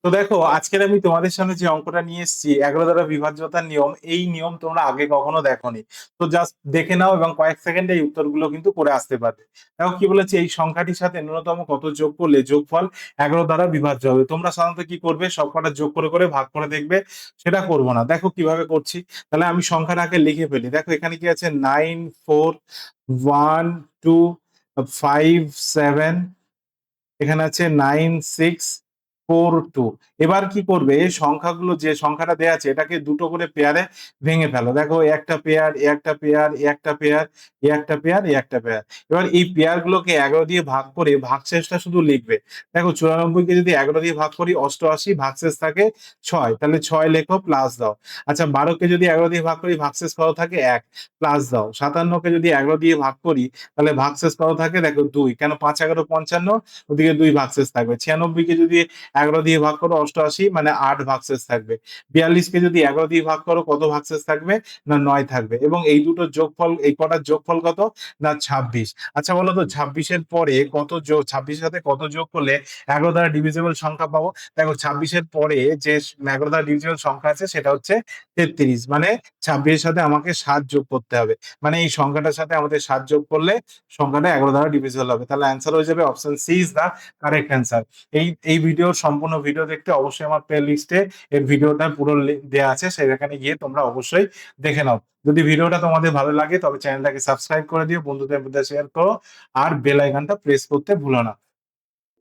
তো দেখো, আজকের আমি তোমাদের সামনে যে অঙ্কটা নিয়ে এসেছি 11 দ্বারা বিভাজ্যতার নিয়ম, এই নিয়ম তোমরা আগে কখনো দেখোনি। তো জাস্ট দেখে নাও এবং কয়েক সেকেন্ডে এই উত্তরগুলো কিন্তু করে আসতে পারবে। দেখো কি বলেছে, এই সংখ্যাটির সাথে ন্যূনতম কত যোগ করলে যোগফল 11 দ্বারা বিভাজ্য হবে। তোমরা সাধারণত কি করবে, সবকটা যোগ করে করে ভাগ করে দেখবে। সেটা করবো না, দেখো কিভাবে করছি। তাহলে আমি সংখ্যাটাকে লিখে ফেলি। দেখো এখানে কি আছে, 9 4 1 2 5 7, এখানে আছে 9 6 4 2। এবার কি করবে, এই সংখ্যাগুলো যে সংখ্যাটা দেওয়া আছে এটাকে দুটো করে পেয়ারে ভেঙে ফেলো। দেখো এ একটা পেয়ার, এ একটা পেয়ার, এ একটা পেয়ার, এ একটা পেয়ার, এ একটা পেয়ার। এবার এই পেয়ার গুলোকে 11 দিয়ে ভাগ করে ভাগশেষটা শুধু লিখবে। দেখো 94 কে যদি 11 দিয়ে ভাগ করি 88, ভাগশেষ থাকে 6, তাহলে 6 লেখো, প্লাস দাও। আচ্ছা 12 কে যদি 11 দিয়ে ভাগ করি ভাগশেষ কত থাকে 1, প্লাস দাও। 57 কে যদি 11 দিয়ে ভাগ করি তাহলে ভাগশেষ কত থাকে, দেখো 2, কেন 5 11 55, ওদিকে 2 ভাগশেষ থাকবে। 96 কে যদি 11 দিয়ে ভাগ করো 88, মানে 8 ভাগশেষ থাকবে। 42 কে যদি 11 দিয়ে ভাগ করো কত ভাগশেষ থাকবে, না 9 থাকবে। এবং এই দুটোর যোগফল, এই কটার যোগফল কত, না 26। আচ্ছা বলো তো 26 এর পরে কত যোগ, 26 এর সাথে কত যোগ করলে 11 দ্বারা ডিভিজিবল সংখ্যা পাবো। দেখো 26 এর পরে যে 11 দ্বারা ডিভিজিবল সংখ্যা আছে সেটা হচ্ছে 33, মানে 26 এর সাথে আমাকে 7 যোগ করতে হবে। মানে এই সংখ্যাটার সাথে আমাদের 7 যোগ করলে সংখ্যাটা 11 দ্বারা ডিভিজিবল হবে। তাহলে অ্যান্সার হয়ে যাবে option C is the correct answer. এই ভিডিওর সম্পূর্ণ ভিডিও দেখতে অবশ্যই আমার প্লে লিস্টে এর ভিডিওটা পুরো দেওয়া আছে, সেখানে গিয়ে তোমরা অবশ্যই দেখে নাও। যদি ভিডিওটা তোমাদের ভালো লাগে তবে চ্যানেলটাকে সাবস্ক্রাইব করে দিও, বন্ধুদের মধ্যে শেয়ার করো, আর বেল আইকনটা প্রেস করতে ভুলো না।